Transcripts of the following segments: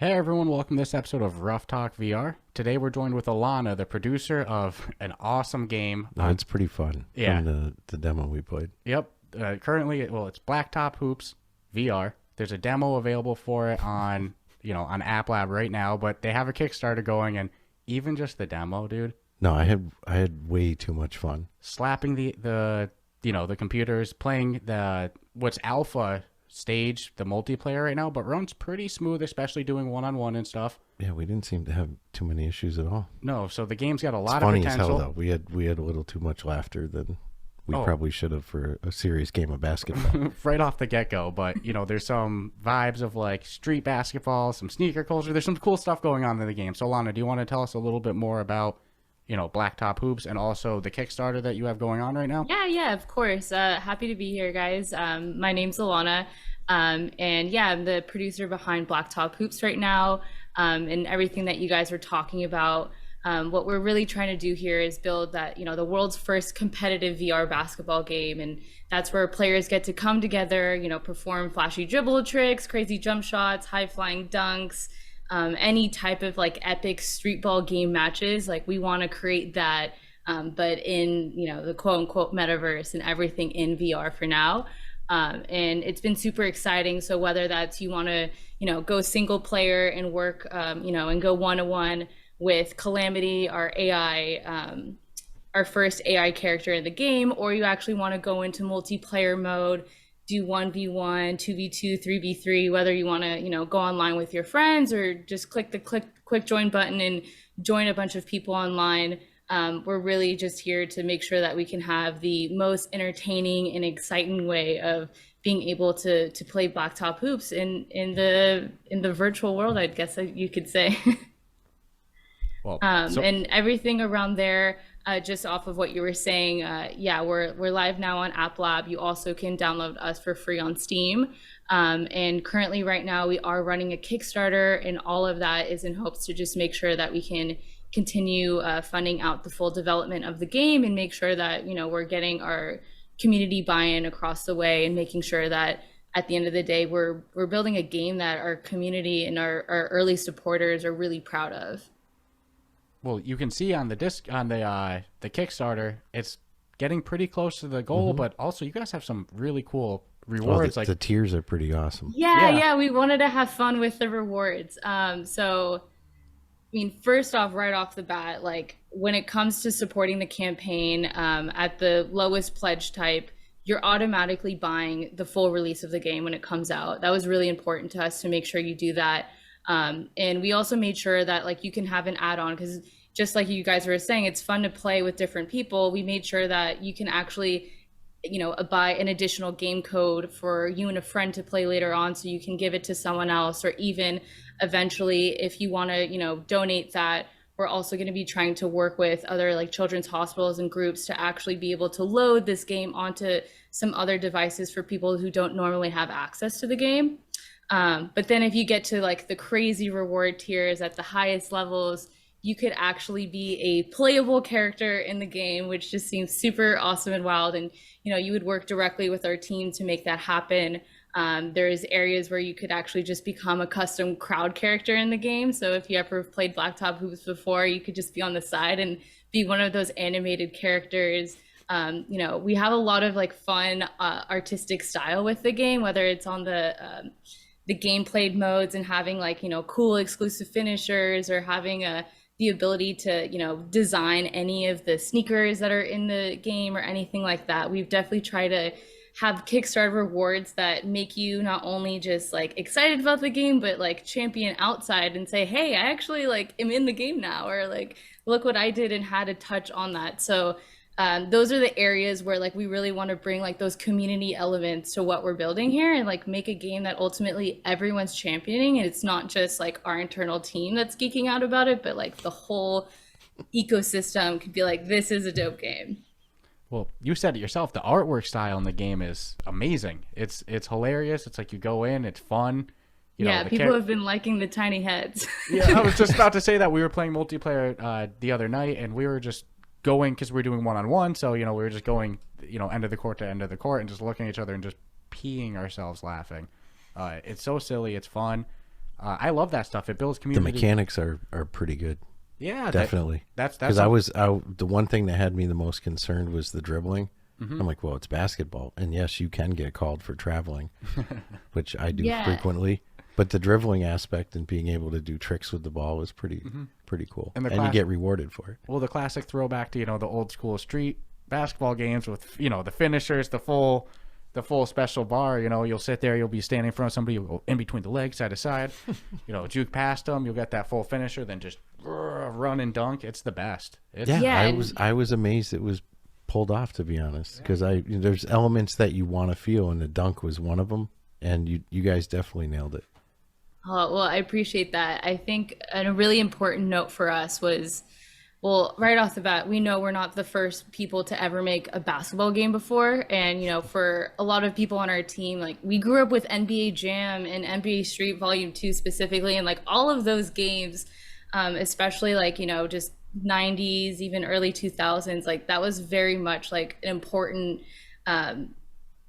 Hey everyone, welcome to this episode of Ruff Talk VR. Today we're joined with Alannah, the producer of an awesome game. No, it's pretty fun. Yeah. From the demo we played. Yep. Currently, it's Blacktop Hoops VR. There's a demo available for it on App Lab right now, but they have a Kickstarter going, and even just the demo, dude. No, I had way too much fun. Slapping the computers, playing what's alpha stage, the multiplayer right now, but runs pretty smooth, especially doing one-on-one and stuff. Yeah, we didn't seem to have too many issues at all. No, so the game's got a lot it's of funny potential. As hell, though. We had a little too much laughter than we probably should have for a serious game of basketball. Right off the get-go, but there's some vibes of like street basketball, some sneaker culture. There's some cool stuff going on in the game. So Alannah, do you want to tell us a little bit more about Blacktop Hoops and also the Kickstarter that you have going on right now? Yeah, of course. Happy to be here, guys. My name's Alannah. And yeah, I'm the producer behind Blacktop Hoops right now, and everything that you guys were talking about. What we're really trying to do here is build that, the world's first competitive VR basketball game. And that's where players get to come together, perform flashy dribble tricks, crazy jump shots, high flying dunks, any type of like epic street ball game matches. Like we want to create that, but in, the quote unquote metaverse and everything in VR for now. And it's been super exciting. So whether that's you want to, go single player and work, and go one-on-one with Calamity, our AI, our first AI character in the game, or you actually want to go into multiplayer mode, do 1v1, 2v2, 3v3, whether you want to, go online with your friends or just click the quick join button and join a bunch of people online. We're really just here to make sure that we can have the most entertaining and exciting way of being able to play Blacktop Hoops in the virtual world, I guess you could say. Well, and everything around there, just off of what you were saying, we're live now on App Lab. You also can download us for free on Steam. And currently right now we are running a Kickstarter, and all of that is in hopes to just make sure that we can continue funding out the full development of the game and make sure that we're getting our community buy-in across the way and making sure that at the end of the day we're building a game that our community and our early supporters are really proud of. Well, you can see on the Kickstarter, it's getting pretty close to the goal, but also you guys have some really cool rewards. The tiers are pretty awesome. Yeah, we wanted to have fun with the rewards. First off, right off the bat, like when it comes to supporting the campaign, at the lowest pledge type, you're automatically buying the full release of the game when it comes out. That was really important to us to make sure you do that. And we also made sure that like you can have an add-on, because just like you guys were saying, it's fun to play with different people. We made sure that you can actually buy an additional game code for you and a friend to play later on, so you can give it to someone else, or even eventually if you want to donate that. We're also going to be trying to work with other like children's hospitals and groups to actually be able to load this game onto some other devices for people who don't normally have access to the game. But then if you get to like the crazy reward tiers at the highest levels, you could actually be a playable character in the game, which just seems super awesome and wild. And you would work directly with our team to make that happen. There's areas where you could actually just become a custom crowd character in the game. So if you ever played Blacktop Hoops before, you could just be on the side and be one of those animated characters. We have a lot of like fun artistic style with the game, whether it's on the game played modes and having like cool exclusive finishers, or having the ability to design any of the sneakers that are in the game or anything like that. We've definitely tried to have Kickstarter rewards that make you not only just like excited about the game, but like champion outside and say, hey, I actually like am in the game now, or like look what I did and had a touch on that. So those are the areas where like we really want to bring like those community elements to what we're building here, and like make a game that ultimately everyone's championing, and it's not just like our internal team that's geeking out about it, but like the whole ecosystem could be like, this is a dope game. Well, you said it yourself. The artwork style in the game is amazing. It's hilarious. It's like you go in, it's fun. People have been liking the tiny heads. Yeah, I was just about to say that. We were playing multiplayer the other night, and we were just going, because we're doing one-on-one, so we were just going end of the court to end of the court and just looking at each other and just peeing ourselves laughing. It's so silly, it's fun. I love that stuff. It builds The community. mechanics are pretty good. Yeah, Definitely. That's because the one thing that had me the most concerned was the dribbling. I'm like, well, it's basketball, and yes, you can get called for traveling, which I do frequently. But the dribbling aspect and being able to do tricks with the ball was pretty cool, and you get rewarded for it. Well, the classic throwback to the old school street basketball games with the finishers, the full special bar. You'll sit there, you'll be standing in front of somebody, you'll go in between the legs, side to side, juke past them, you'll get that full finisher, then just run and dunk. It's the best. I was amazed it was pulled off, to be honest, because there's elements that you want to feel, and the dunk was one of them, and you guys definitely nailed it. Oh, well, I appreciate that. I think a really important note for us was, well, right off the bat, we know we're not the first people to ever make a basketball game before. And, for a lot of people on our team, like, we grew up with NBA Jam and NBA Street Volume 2 specifically. And, like, all of those games, especially, like, just 90s, even early 2000s, like, that was very much, like, an important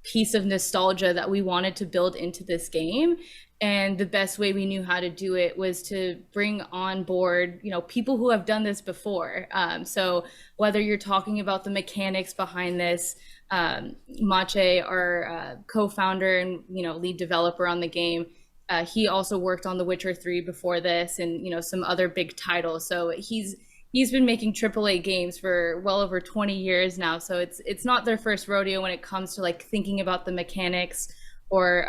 piece of nostalgia that we wanted to build into this game. And the best way we knew how to do it was to bring on board, people who have done this before. So whether you're talking about the mechanics behind this, Mache, our co-founder and, lead developer on the game, he also worked on The Witcher 3 before this and, some other big titles. So he's been making AAA games for well over 20 years now. So it's not their first rodeo when it comes to like thinking about the mechanics. Or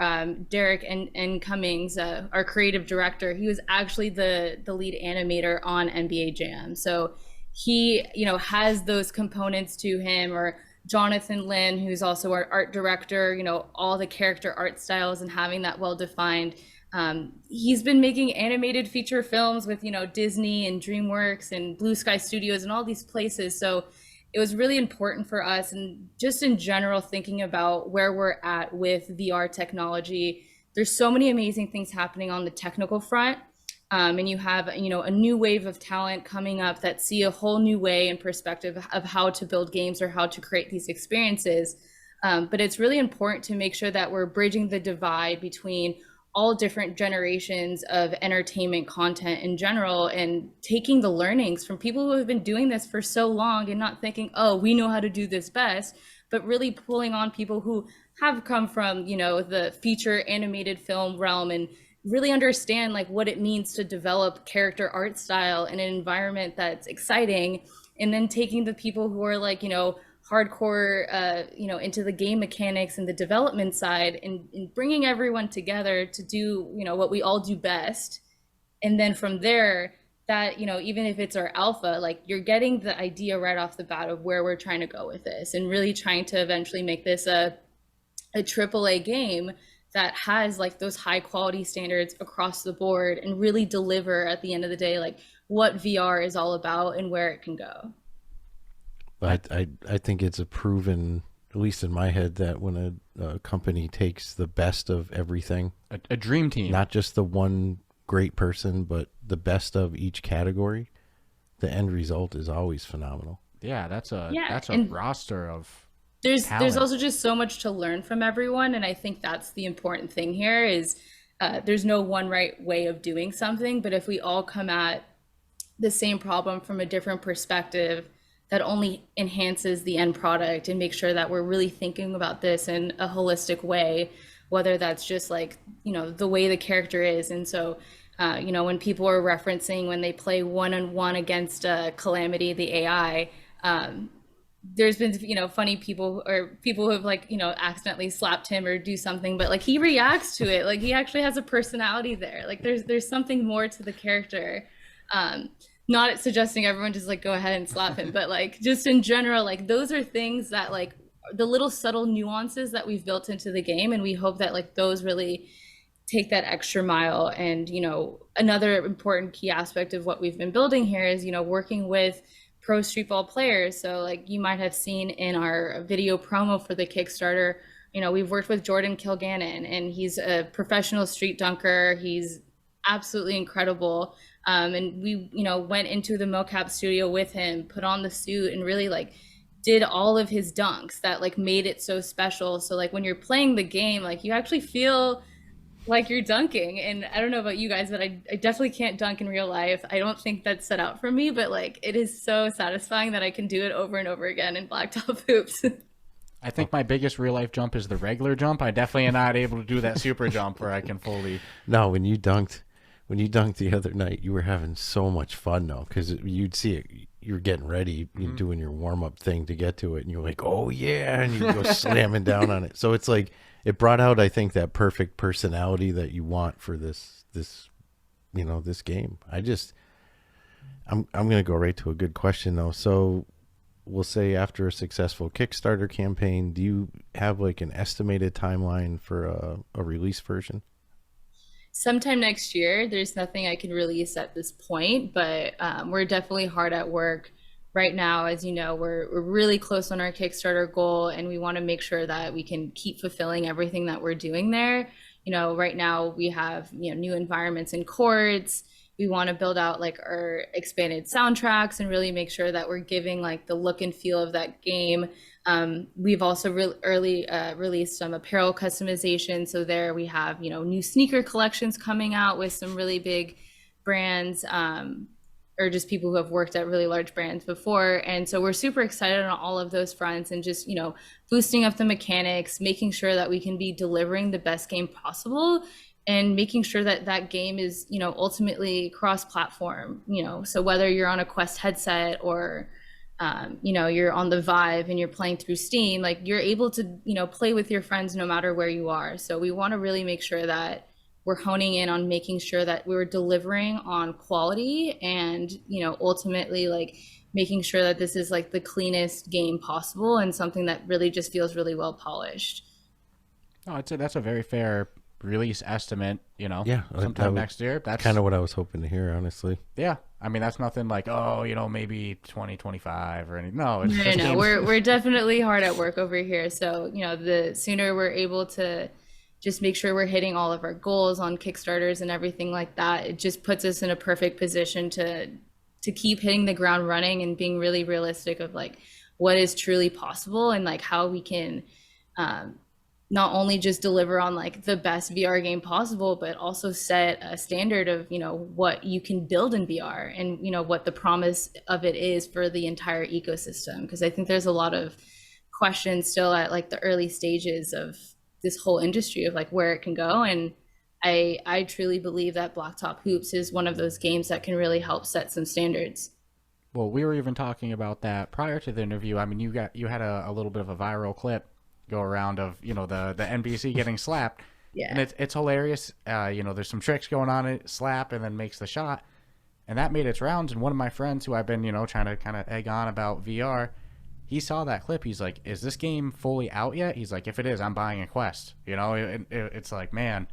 Derek and Cummings, our creative director, he was actually the lead animator on NBA Jam. So he, has those components to him. Or Jonathan Lin, who's also our art director, all the character art styles and having that well defined. He's been making animated feature films with, Disney and DreamWorks and Blue Sky Studios and all these places. So it was really important for us, and just in general, thinking about where we're at with VR technology. There's so many amazing things happening on the technical front, and you have a new wave of talent coming up that see a whole new way and perspective of how to build games or how to create these experiences. But it's really important to make sure that we're bridging the divide between all different generations of entertainment content in general, and taking the learnings from people who have been doing this for so long and not thinking, oh, we know how to do this best, but really pulling on people who have come from, the feature animated film realm and really understand like what it means to develop character art style in an environment that's exciting. And then taking the people who are like, hardcore, into the game mechanics and the development side, and bringing everyone together to do, what we all do best. And then from there, that, even if it's our alpha, like you're getting the idea right off the bat of where we're trying to go with this, and really trying to eventually make this a AAA game that has like those high quality standards across the board and really deliver at the end of the day, like what VR is all about and where it can go. I think it's a proven, at least in my head, that when a company takes the best of everything, a dream team, not just the one great person, but the best of each category, the end result is always phenomenal. Yeah, that's a roster of there's talent. also just so much to learn from everyone, and I think that's the important thing here is there's no one right way of doing something, but if we all come at the same problem from a different perspective, that only enhances the end product, and make sure that we're really thinking about this in a holistic way, whether that's just like, the way the character is. And so, when people are referencing when they play one-on-one against Calamity, the AI, there's been, funny people or people who have like, accidentally slapped him or do something, but like he reacts to it. Like he actually has a personality there. Like there's something more to the character. Not suggesting everyone just like go ahead and slap him, but like just in general, like those are things that like the little subtle nuances that we've built into the game. And we hope that like those really take that extra mile. And, another important key aspect of what we've been building here is, working with pro streetball players. So like you might have seen in our video promo for the Kickstarter, we've worked with Jordan Kilgannon, and he's a professional street dunker. He's absolutely incredible. And we, went into the mocap studio with him, put on the suit, and really like did all of his dunks that like made it so special. So like when you're playing the game, like you actually feel like you're dunking. And I don't know about you guys, but I definitely can't dunk in real life. I don't think that's set out for me, but like it is so satisfying that I can do it over and over again in blacktop hoops. I think my biggest real life jump is the regular jump. I definitely am not able to do that super jump where I can fully. No, when you dunked the other night, you were having so much fun though, because you'd see it. You're getting ready, you're doing your warm up thing to get to it, and you're like, oh yeah, and you go slamming down on it. So it's like it brought out, I think, that perfect personality that you want for this this game. I'm gonna go right to a good question though. So we'll say after a successful Kickstarter campaign, do you have like an estimated timeline for a release version? Sometime next year. There's nothing I can release at this point, but we're definitely hard at work right now. As you know, we're really close on our Kickstarter goal, and we want to make sure that we can keep fulfilling everything that we're doing there. Right now we have new environments and courts. We want to build out like our expanded soundtracks and really make sure that we're giving like the look and feel of that game. We've also released some apparel customization. So there we have, new sneaker collections coming out with some really big brands, or just people who have worked at really large brands before. And so we're super excited on all of those fronts, and just, boosting up the mechanics, making sure that we can be delivering the best game possible, and making sure that that game is, ultimately cross-platform, so whether you're on a Quest headset or, you're on the Vive and you're playing through Steam, like you're able to, play with your friends no matter where you are. So we want to really make sure that we're honing in on making sure that we're delivering on quality and, ultimately like making sure that this is like the cleanest game possible and something that really just feels really well polished. Oh, I'd say that's a very fair release estimate, Yeah, sometime next year. That's kind of what I was hoping to hear, honestly. Yeah, I mean, that's nothing like, maybe 2025 or anything. No, no. We're definitely hard at work over here. So, the sooner we're able to just make sure we're hitting all of our goals on Kickstarters and everything like that, it just puts us in a perfect position to keep hitting the ground running and being really realistic of like what is truly possible, and like how we can not only just deliver on like the best VR game possible, but also set a standard of, what you can build in VR and, what the promise of it is for the entire ecosystem. Because I think there's a lot of questions still at like the early stages of this whole industry of like where it can go. And I truly believe that Blacktop Hoops is one of those games that can really help set some standards. Well, we were even talking about that prior to the interview. I mean, you had a little bit of a viral clip go around of the NPC getting slapped. Yeah, and it's hilarious. There's some tricks going on, it slap and then makes the shot, and that made its rounds. And one of my friends who I've been trying to kind of egg on about VR, he saw that clip. He's like, is this game fully out yet? He's like, if it is, I'm buying a Quest. It's like, man,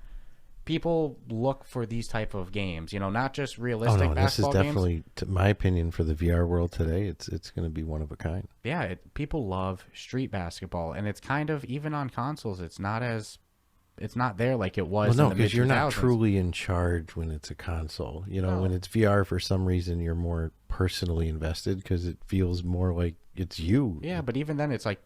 people look for these type of games, not just realistic basketball games. This is definitely, to my opinion, for the VR world today, it's going to be one of a kind. Yeah, people love street basketball, and it's kind of, even on consoles, it's not there like it was. Well, no, because you're not truly in charge when it's a console. No. When it's VR, for some reason, you're more personally invested because it feels more like it's you. Yeah, but even then, it's like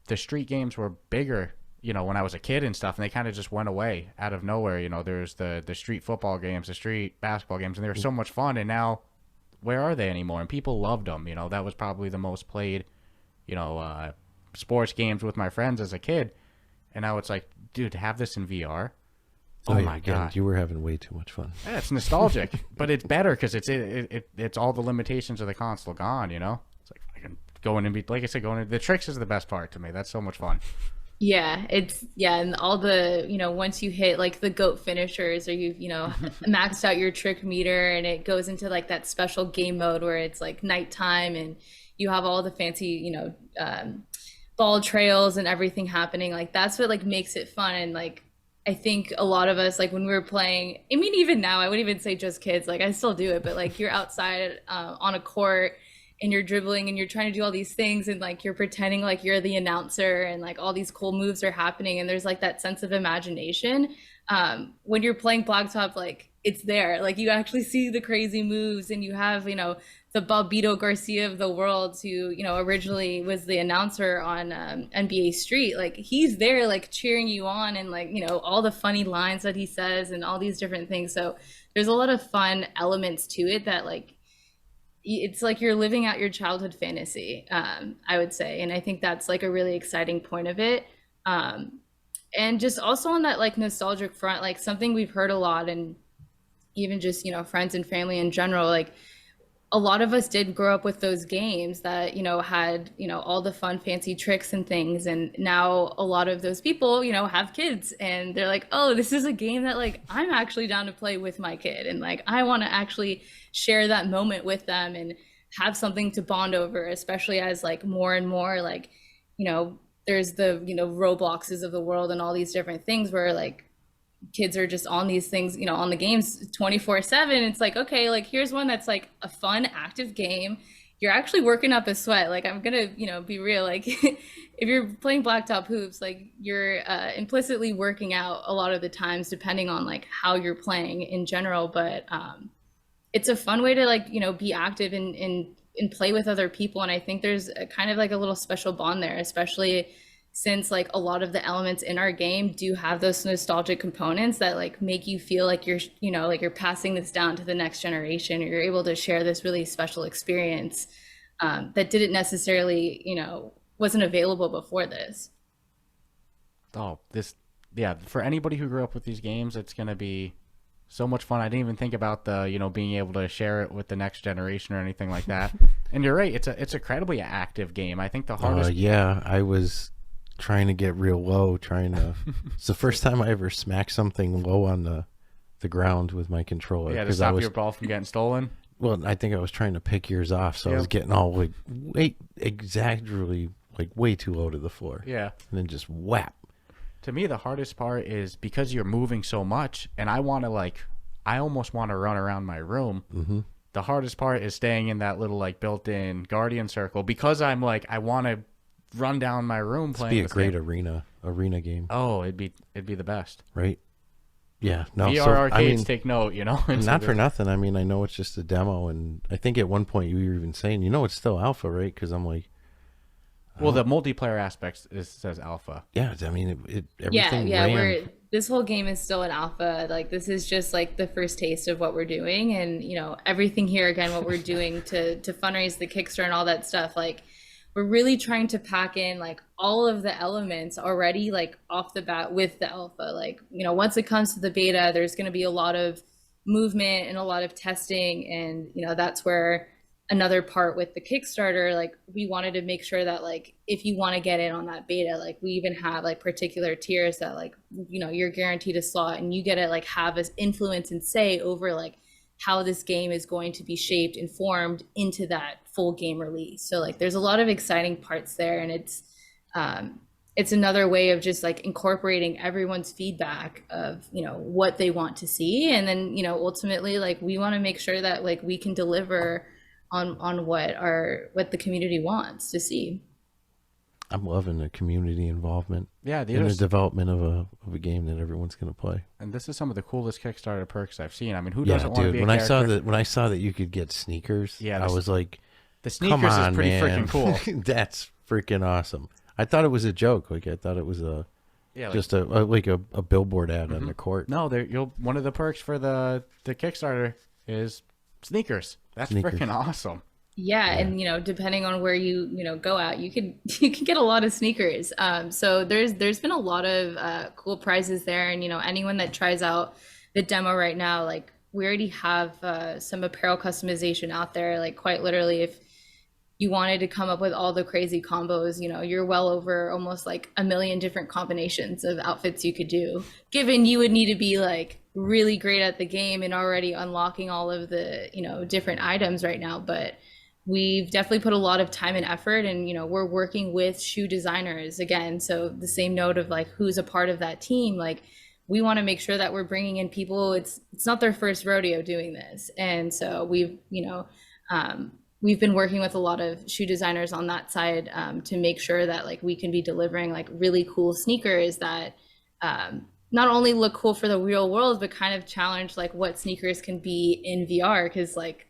the street games were bigger, when I was a kid and stuff, and they kind of just went away out of nowhere. There's the street football games, the street basketball games, and they were so much fun. And now, where are they anymore? And people loved them. That was probably the most played, sports games with my friends as a kid. And now it's like, dude, to have this in VR. Oh my God, you were having way too much fun. Yeah, it's nostalgic, but it's better because it's all the limitations of the console gone. It's like I can go in and be, like I said, the tricks is the best part to me. That's so much fun. Yeah, and all the, once you hit like the GOAT finishers, or you've, maxed out your trick meter, and it goes into like that special game mode where it's like nighttime and you have all the fancy, ball trails and everything happening. Like that's what like makes it fun. And like, I think a lot of us, like when we were playing, I mean, even now, I wouldn't even say just kids, like I still do it, but like you're outside on a court and you're dribbling and you're trying to do all these things, and like you're pretending like you're the announcer, and like all these cool moves are happening, and there's like that sense of imagination. When you're playing Blacktop, like it's there. Like you actually see the crazy moves, and you have, you know, the Bobbito Garcia of the world, who, you know, originally was the announcer on NBA Street. Like he's there, like cheering you on, and like, you know, all the funny lines that he says and all these different things. So there's a lot of fun elements to it that, like, it's like you're living out your childhood fantasy, I would say. And I think that's like a really exciting point of it. And just also on that like nostalgic front, like something we've heard a lot, and even just, you know, friends and family in general, like a lot of us did grow up with those games that, you know, had, you know, all the fun fancy tricks and things. And now a lot of those people, you know, have kids, and they're like, oh, this is a game that like I'm actually down to play with my kid, and like I want to actually share that moment with them and have something to bond over, especially as like more and more, like, you know, there's the, you know, Robloxes of the world and all these different things where like kids are just on these things, you know, on the games 24/7. It's like, okay, like here's one that's like a fun, active game. You're actually working up a sweat. Like I'm gonna, you know, be real. Like if you're playing Blacktop Hoops, like you're implicitly working out a lot of the times, depending on like how you're playing in general. But it's a fun way to like, you know, be active and play with other people. And I think there's a kind of like a little special bond there, especially since like a lot of the elements in our game do have those nostalgic components that like make you feel like you're, you know, like you're passing this down to the next generation, or you're able to share this really special experience that didn't necessarily, you know, wasn't available before this. Oh, this, yeah, for anybody who grew up with these games, it's going to be so much fun. I didn't even think about the, you know, being able to share it with the next generation or anything like that. And you're right, it's incredibly active game. I think the hardest. Yeah, I was trying to get real low, it's the first time I ever smacked something low on the ground with my controller. Yeah, to stop your ball from getting stolen. Well, I think I was trying to pick yours off, so I was getting all like way too low to the floor. Yeah. And then just whap. To me, the hardest part is because you're moving so much, and I almost want to run around my room. Mm-hmm. The hardest part is staying in that little like built-in guardian circle, because I'm like, I want to run down my room playing. It'd be a great arena game. Oh, it'd be the best, right? Yeah, no. VR arcades, take note, you know. Not for nothing. I mean, I know it's just a demo, and I think at one point you were even saying, you know, it's still alpha, right? Because I'm like, well, the multiplayer aspect says alpha. Yeah, I mean, everything. Yeah. This whole game is still an alpha. Like this is just like the first taste of what we're doing, and you know, everything here again, what we're doing to fundraise the Kickstarter and all that stuff, like. We're really trying to pack in like all of the elements already, like off the bat with the alpha. Like, you know, once it comes to the beta, there's going to be a lot of movement and a lot of testing. And, you know, that's where another part with the Kickstarter, like we wanted to make sure that like, if you want to get in on that beta, like we even have like particular tiers that like, you know, you're guaranteed a slot, and you get to like have as influence and say over like how this game is going to be shaped and formed into that full game release. So like there's a lot of exciting parts there, and it's another way of just like incorporating everyone's feedback of, you know, what they want to see. And then, you know, ultimately like we want to make sure that like we can deliver on what the community wants to see. I'm loving the community involvement. Yeah, in the development of a game that everyone's going to play. And this is some of the coolest Kickstarter perks I've seen. I mean, who doesn't want to be a character? character? When I saw that you could get sneakers, I was like, the sneakers is pretty freaking cool. That's freaking awesome. I thought it was a joke. Like I thought it was just a billboard ad on the court. No, one of the perks for the Kickstarter is sneakers. That's freaking awesome. Yeah, and you know, depending on where you go out, you can get a lot of sneakers. So there's been a lot of cool prizes there, and you know, anyone that tries out the demo right now, like we already have some apparel customization out there. Like quite literally, if you wanted to come up with all the crazy combos, you know, you're well over almost like 1 million different combinations of outfits you could do. Given you would need to be like really great at the game and already unlocking all of the, you know, different items right now, but we've definitely put a lot of time and effort, and you know, we're working with shoe designers again. So the same note of like who's a part of that team, like we want to make sure that we're bringing in people. It's not their first rodeo doing this, and so we've been working with a lot of shoe designers on that side to make sure that like we can be delivering like really cool sneakers that not only look cool for the real world, but kind of challenge like what sneakers can be in VR. Because like,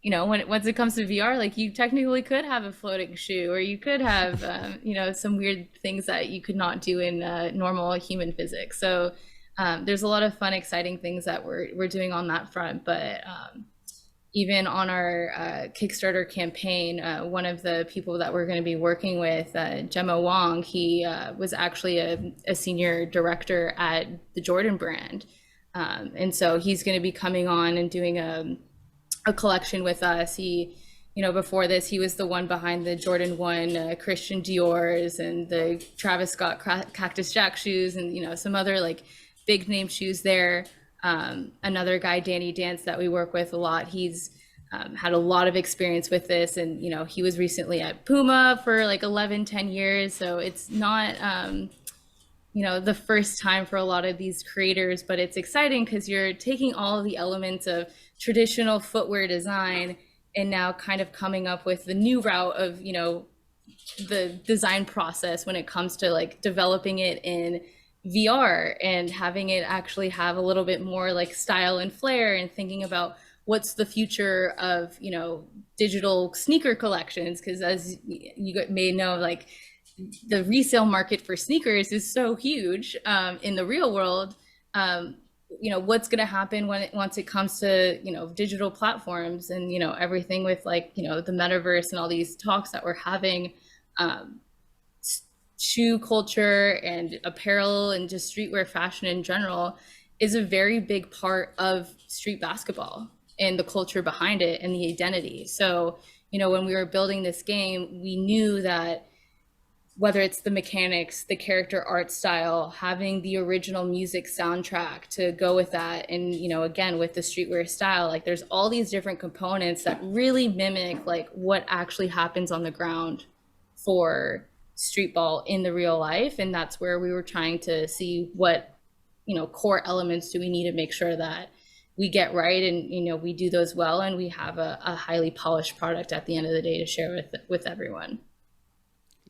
you know, once it comes to VR, like you technically could have a floating shoe, or you could have, you know, some weird things that you could not do in normal human physics. So there's a lot of fun, exciting things that we're doing on that front. But even on our Kickstarter campaign, one of the people that we're going to be working with, Gemma Wong, he was actually a senior director at the Jordan brand. And so he's going to be coming on and doing a collection with us. He, you know, before this, he was the one behind the Jordan 1 Christian Dior's and the Travis Scott Cactus Jack shoes, and, you know, some other like big name shoes there. Another guy, Danny Dance, that we work with a lot. He's had a lot of experience with this, and, you know, he was recently at Puma for like 10 years. So it's not, you know, the first time for a lot of these creators, but it's exciting because you're taking all of the elements of traditional footwear design and now kind of coming up with the new route of, you know, the design process when it comes to like developing it in VR and having it actually have a little bit more like style and flair, and thinking about what's the future of, you know, digital sneaker collections. Because as you may know, like the resale market for sneakers is so huge in the real world. You know, what's going to happen once it comes to, you know, digital platforms and, you know, everything with like, you know, the metaverse and all these talks that we're having. Shoe culture and apparel and just streetwear fashion in general is a very big part of street basketball and the culture behind it and the identity. So, you know, when we were building this game, we knew that whether it's the mechanics, the character art style, having the original music soundtrack to go with that, and, you know, again, with the streetwear style, like there's all these different components that really mimic like what actually happens on the ground for street ball in the real life. And that's where we were trying to see what, you know, core elements do we need to make sure that we get right, and, you know, we do those well, and we have a highly polished product at the end of the day to share with everyone.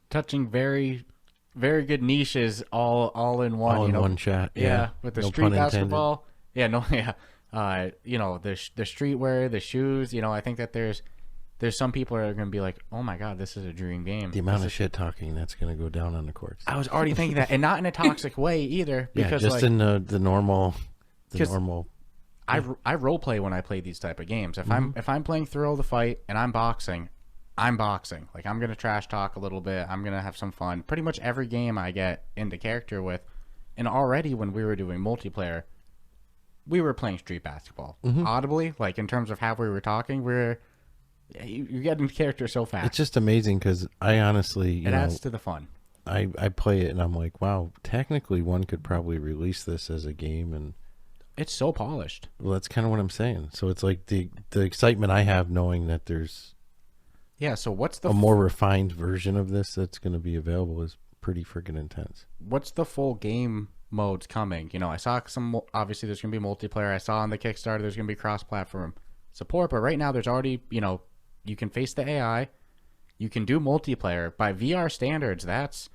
Touching very, very good niches all in one. All in you know, one shot. Yeah, with the No street pun basketball. Yeah, no, yeah. You know, the streetwear, the shoes. You know, I think that there's some people are going to be like, oh my god, this is a dream game. The amount of shit talking that's going to go down on the courts. I was already thinking that, and not in a toxic way either. Because yeah, just like, in the normal. I role play when I play these type of games. If I'm playing Thrill the Fight and I'm boxing. Like, I'm gonna trash talk a little bit. I'm gonna have some fun. Pretty much every game I get into character with, and already when we were doing multiplayer, we were playing street basketball audibly. Like, in terms of how we were talking, you're getting character so fast. It's just amazing because I honestly, it adds to the fun. I play it and I'm like, wow, technically one could probably release this as a game, and it's so polished. Well, that's kind of what I'm saying. So it's like the excitement I have knowing that there's so what's the a more refined version of this that's going to be available is pretty freaking intense. What's the full game modes coming? You know, I saw some, obviously there's going to be multiplayer. I saw on the Kickstarter there's going to be cross-platform support, but right now there's already, you know, you can face the AI, you can do multiplayer. By VR standards, that's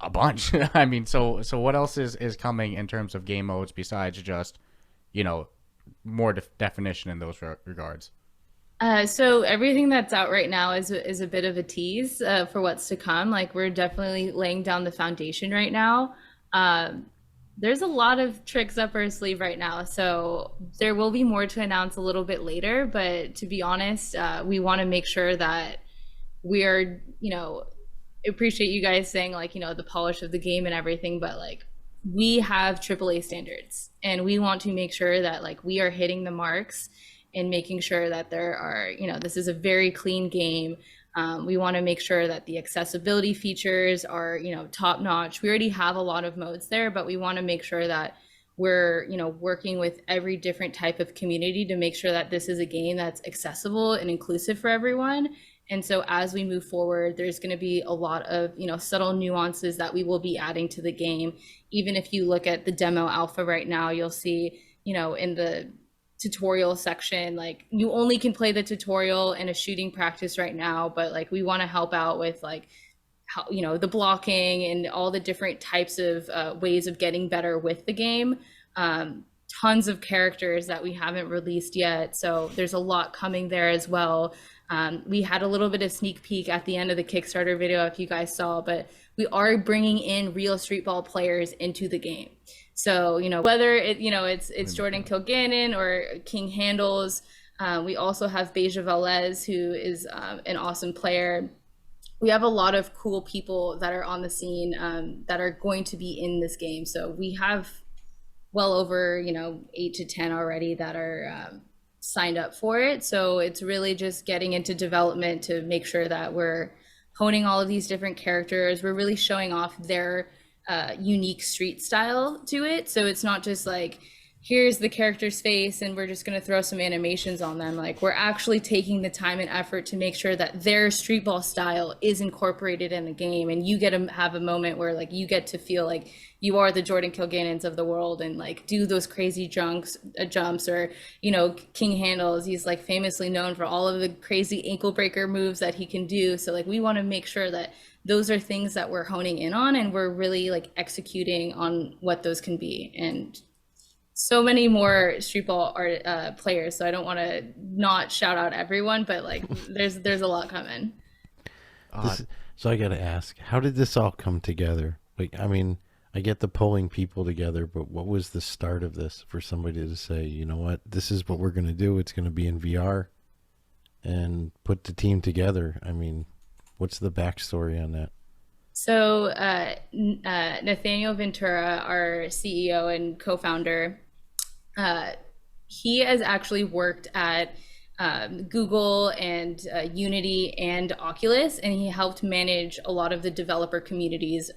a bunch. I mean, so what else is coming in terms of game modes besides just, you know, more definition in those regards? So everything that's out right now is a bit of a tease for what's to come. Like, we're definitely laying down the foundation right now. There's a lot of tricks up our sleeve right now, so there will be more to announce a little bit later. But to be honest, we want to make sure that we are, you know, appreciate you guys saying like, you know, the polish of the game and everything, but like, we have AAA standards, and we want to make sure that like we are hitting the marks and making sure that there are, you know, this is a very clean game. We want to make sure that the accessibility features are, you know, top notch. We already have a lot of modes there, but we want to make sure that we're, you know, working with every different type of community to make sure that this is a game that's accessible and inclusive for everyone. And so as we move forward, there's going to be a lot of, you know, subtle nuances that we will be adding to the game. Even if you look at the demo alpha right now, you'll see, you know, in the tutorial section, like, you only can play the tutorial and a shooting practice right now, but like, we want to help out with like how, you know, the blocking and all the different types of ways of getting better with the game. Tons of characters that we haven't released yet, so there's a lot coming there as well. We had a little bit of sneak peek at the end of the Kickstarter video, if you guys saw, but we are bringing in real streetball players into the game. So, you know, whether it's Jordan Kilgannon or King Handles, we also have Beja Velez, who is an awesome player. We have a lot of cool people that are on the scene that are going to be in this game. So we have well over, 8 to 10 already that are signed up for it. So it's really just getting into development to make sure that we're honing all of these different characters. We're really showing off their unique street style to it. So it's not just like, here's the character's face and we're just going to throw some animations on them. Like, we're actually taking the time and effort to make sure that their streetball style is incorporated in the game, and you get to have a moment where like you get to feel like you are the Jordan Kilgannons of the world and like do those crazy jumps, or King Handles, he's like famously known for all of the crazy ankle breaker moves that he can do. So like we want to make sure that those are things that we're honing in on and we're really like executing on what those can be. And so many more streetball players, so I don't want to not shout out everyone, but like there's a lot coming. So I got to ask, how did this all come together? Like, I mean, I get the pulling people together, but what was the start of this for somebody to say, you know what, this is what we're going to do. It's going to be in VR, and put the team together. I mean, what's the backstory on that? So Nathaniel Ventura, our CEO and co-founder, he has actually worked at Google and Unity and Oculus, and he helped manage a lot of the developer communities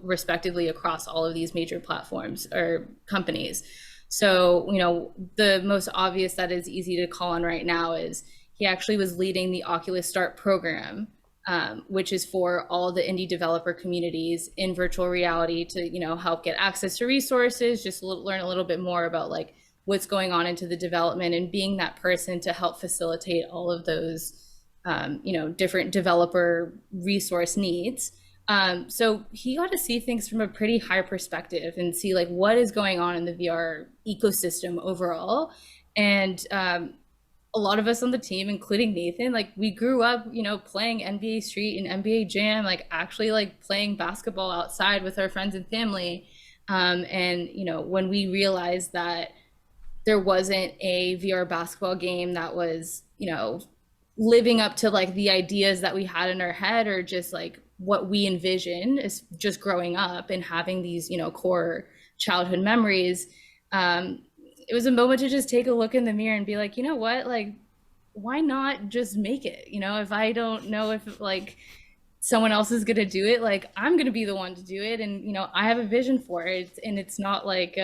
respectively across all of these major platforms or companies. So, the most obvious that is easy to call on right now is he actually was leading the Oculus Start program, which is for all the indie developer communities in virtual reality to, help get access to resources, just learn a little bit more about like what's going on into the development, and being that person to help facilitate all of those, different developer resource needs. So he got to see things from a pretty high perspective and see like what is going on in the VR ecosystem overall. And a lot of us on the team, including Nathan, like we grew up, playing NBA Street and NBA Jam, like actually like playing basketball outside with our friends and family. And, when we realized that there wasn't a VR basketball game that was, living up to like the ideas that we had in our head, or just like what we envision is just growing up and having these, core childhood memories. It was a moment to just take a look in the mirror and be like, you know what, like, why not just make it? If I don't know if like someone else is going to do it, like I'm going to be the one to do it. And, I have a vision for it. And it's not like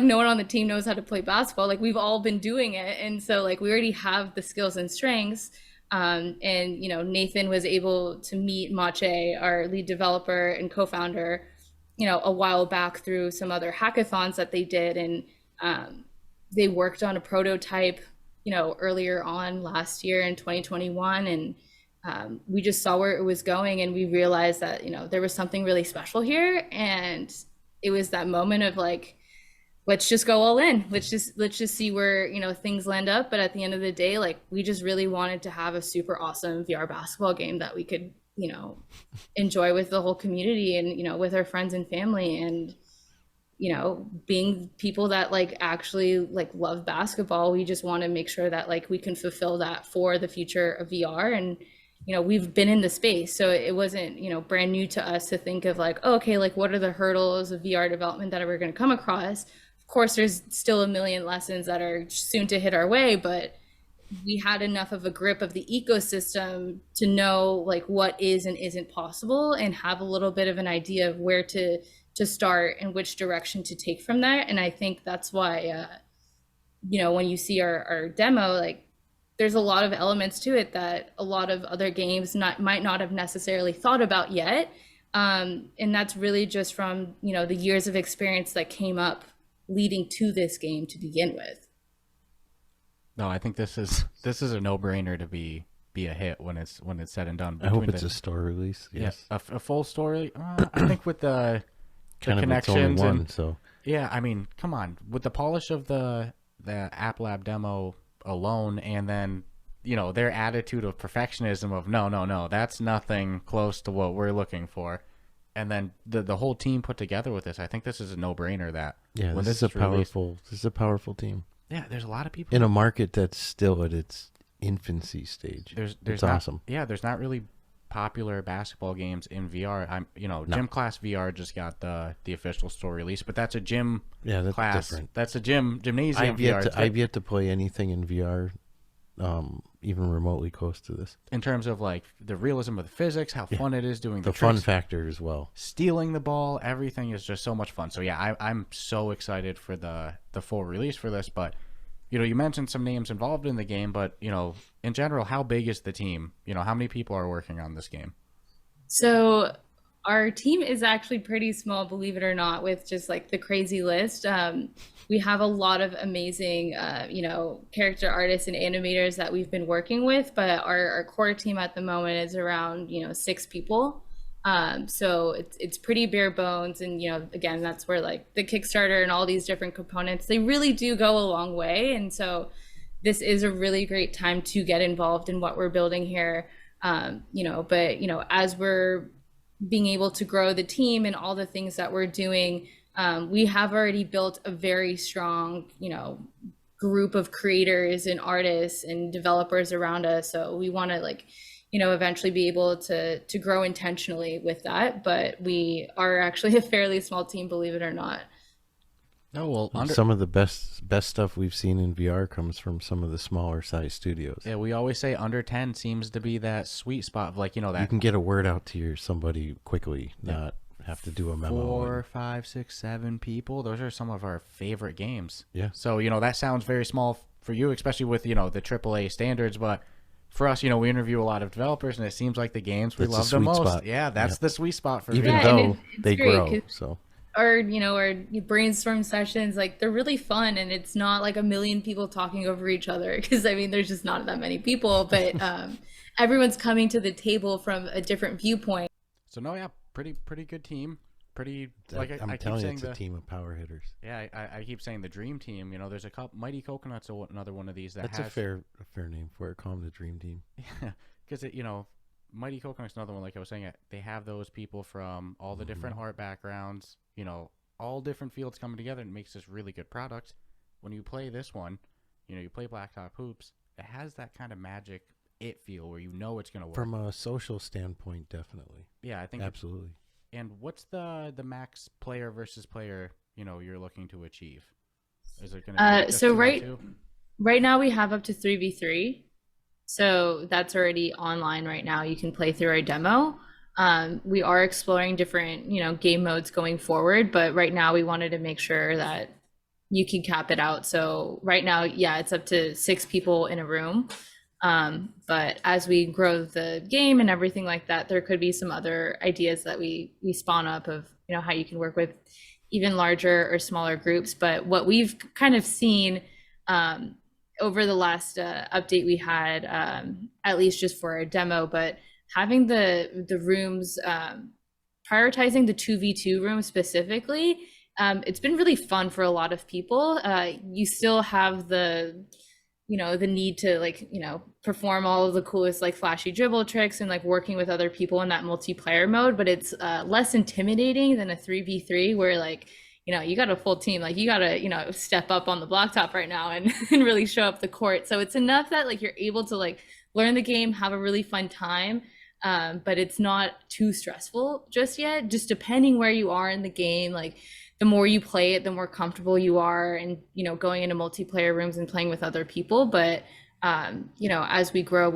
no one on the team knows how to play basketball. Like we've all been doing it. And so like we already have the skills and strengths. And, Nathan was able to meet Mache, our lead developer and co-founder, a while back through some other hackathons that they did. And they worked on a prototype, earlier on last year in 2021. And we just saw where it was going, and we realized that, there was something really special here. And it was that moment of like, let's just go all in. Let's just see where, things land up. But at the end of the day, like we just really wanted to have a super awesome VR basketball game that we could, enjoy with the whole community and, with our friends and family, and, being people that like actually like love basketball. We just want to make sure that like we can fulfill that for the future of VR. And, we've been in the space, so it wasn't, brand new to us to think of like, oh, okay, like what are the hurdles of VR development that we're going to come across? Of course, there's still a million lessons that are soon to hit our way, but we had enough of a grip of the ecosystem to know like what is and isn't possible, and have a little bit of an idea of where to start and which direction to take from there. And I think that's why, when you see our demo, like there's a lot of elements to it that a lot of other games might not have necessarily thought about yet. And that's really just from, the years of experience that came up leading to this game to begin with. No, I think this is a no-brainer to be be a hit when it's said and done. I hope it's a store release. Yes. Yeah, a full story. I think with the kind connections of it's only one, and so yeah, I mean, come on, with the polish of the App Lab demo alone, and then their attitude of perfectionism of no, that's nothing close to what we're looking for, and then the whole team put together with this. I think this is a no-brainer. That when this is a powerful team. Yeah, there's a lot of people in a market that's still at its infancy stage. There's awesome. Yeah, there's not really popular basketball games in VR. Gym Class VR just got the official store release, but that's a gym class. Different. That's a gymnasium VR. I've yet to play anything in VR, even remotely close to this. In terms of like the realism of the physics, how fun it is doing the fun factor as well. Stealing the ball, everything is just so much fun. So yeah, I'm so excited for the full release for this. But you mentioned some names involved in the game, but in general, how big is the team? How many people are working on this game? So our team is actually pretty small, believe it or not, with just like the crazy list. We have a lot of amazing, character artists and animators that we've been working with, but our core team at the moment is around, 6 people. So it's pretty bare bones. And, again, that's where like the Kickstarter and all these different components, they really do go a long way. And so this is a really great time to get involved in what we're building here. But as we're being able to grow the team and all the things that we're doing, we have already built a very strong, group of creators and artists and developers around us. So we want to eventually be able to grow intentionally with that. But we are actually a fairly small team, believe it or not. No, well, some of the best stuff we've seen in VR comes from some of the smaller size studios. Yeah, we always say under 10 seems to be that sweet spot of that you can get a word out to somebody quickly, not have to do a memo. 4, 5, 6, 7 people. Those are some of our favorite games. Yeah. So that sounds very small for you, especially with the AAA standards, but for us, we interview a lot of developers, and it seems like the games we love the most. Spot. Yeah, that's the sweet spot for even VR. though they grow. So. Our brainstorm sessions, they're really fun, and it's not like a million people talking over each other, because there's just not that many people, but everyone's coming to the table from a different viewpoint. So pretty good team. I'm telling you, it's a team of power hitters. Yeah, I keep saying the dream team. There's a couple. Mighty Coconuts, another one of these that's a fair name for it. Call them the dream team. Yeah, because Mighty Coconuts, another one. Like I was saying, they have those people from all the different art backgrounds. All different fields coming together, and it makes this really good product. When you play this one, you play Blacktop Hoops. It has that kind of magic feel where it's going to work. From a social standpoint, definitely. Yeah, I think absolutely. And what's the max player versus player you're looking to achieve? Is it going to be so right now we have up to 3v3, so that's already online right now. You can play through our demo. We are exploring different game modes going forward, but right now we wanted to make sure that you can cap it out. So right now, it's up to 6 people in a room. But as we grow the game and everything like that, there could be some other ideas that we spawn up of, how you can work with even larger or smaller groups. But what we've kind of seen over the last update we had, at least just for our demo, but having the rooms, prioritizing the 2v2 room specifically, it's been really fun for a lot of people. You still have the need to perform all of the coolest flashy dribble tricks and working with other people in that multiplayer mode, but it's less intimidating than a 3v3 where you got a full team, you got to step up on the blacktop right now and really show up the court. So it's enough that you're able to learn the game, have a really fun time, but it's not too stressful just yet. Just depending where you are in the game, the more you play it, the more comfortable you are, and going into multiplayer rooms and playing with other people. But as we grow,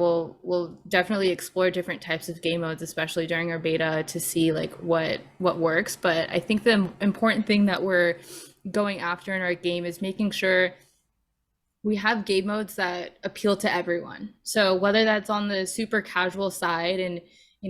we'll definitely explore different types of game modes, especially during our beta, to see what works. But I think the important thing that we're going after in our game is making sure we have game modes that appeal to everyone. So whether that's on the super casual side, and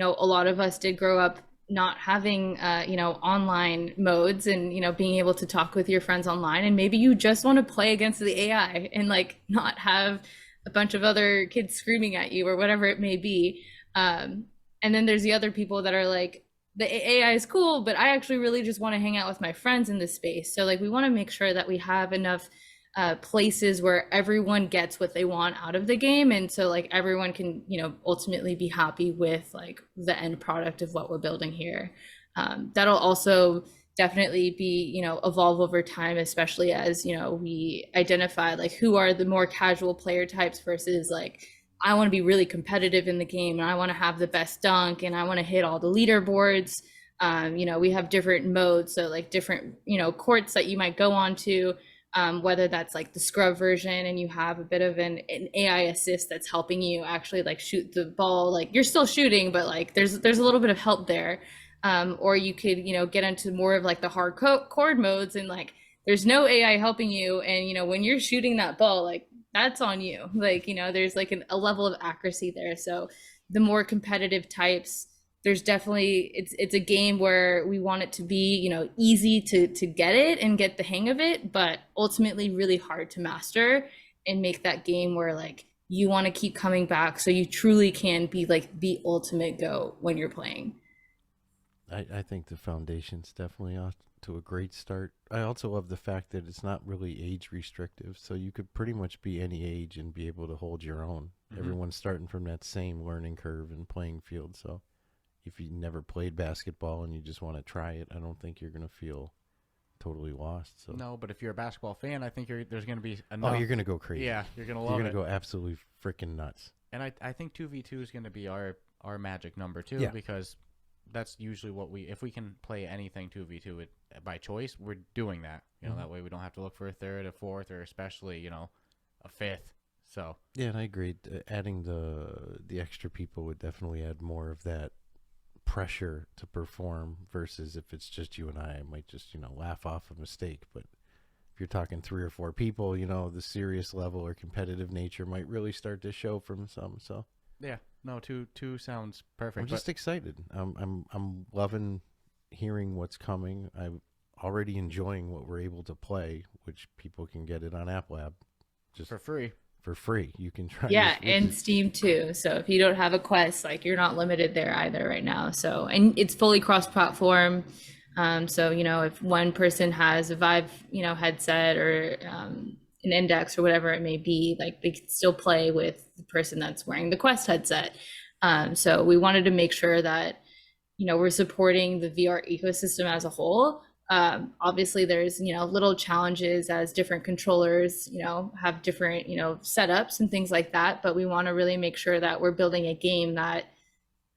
a lot of us did grow up not having online modes and being able to talk with your friends online, and maybe you just want to play against the AI and not have a bunch of other kids screaming at you or whatever it may be. And then there's the other people that are like, the AI is cool, but I actually really just want to hang out with my friends in this space. So like we want to make sure that we have enough places where everyone gets what they want out of the game, and so like everyone can, you know, ultimately be happy with like the end product of what we're building here. That'll also definitely be, you know, evolve over time, especially as, you know, we identify like who are the more casual player types versus like, I want to be really competitive in the game and I want to have the best dunk and I want to hit all the leaderboards. You know, we have different modes, so like different, you know, courts that you might go on to, whether that's like the scrub version and you have a bit of an AI assist that's helping you actually like shoot the ball, like you're still shooting, but like there's a little bit of help there. Or you could, you know, get into more of like the hardcore modes and like there's no AI helping you, and you know when you're shooting that ball, like that's on you. Like, you know, there's like a level of accuracy there. So the more competitive types, there's definitely, it's a game where we want it to be, you know, easy to get it and get the hang of it, but ultimately really hard to master and make that game where like you want to keep coming back so you truly can be like the ultimate go when you're playing. I think the foundation's definitely off to a great start. I also love the fact that it's not really age restrictive, so you could pretty much be any age and be able to hold your own. Everyone's starting from that same learning curve and playing field, so if you never played basketball and you just want to try it, I don't think you're going to feel totally lost. So no, but if you're a basketball fan, I think there's going to be enough. Oh, you're going to go crazy. Yeah, you're going to love it. You're going to go absolutely freaking nuts. And I think 2v2 is going to be our magic number too, Yeah. because that's usually what if we can play anything 2v2 by choice, we're doing that. You know, that way we don't have to look for a third, a fourth, or especially, you know, a fifth. So yeah, and I agree. Adding the extra people would definitely add more of that pressure to perform versus if it's just you and I might just, you know, laugh off a mistake. But if you're talking 3 or 4 people, you know, the serious level or competitive nature might really start to show from some. So yeah, no, two sounds perfect. I'm just excited. I'm loving hearing what's coming. I'm already enjoying what we're able to play, which people can get it on App Lab just for free. For free, you can try. Yeah, and Steam too. So if you don't have a Quest, like you're not limited there either right now. So, and it's fully cross-platform. So you know, if one person has a Vive, you know, headset or an Index or whatever it may be, like they can still play with the person that's wearing the Quest headset. So we wanted to make sure that, you know, we're supporting the VR ecosystem as a whole. Obviously there's, you know, little challenges as different controllers, you know, have different, you know, setups and things like that, but we want to really make sure that we're building a game that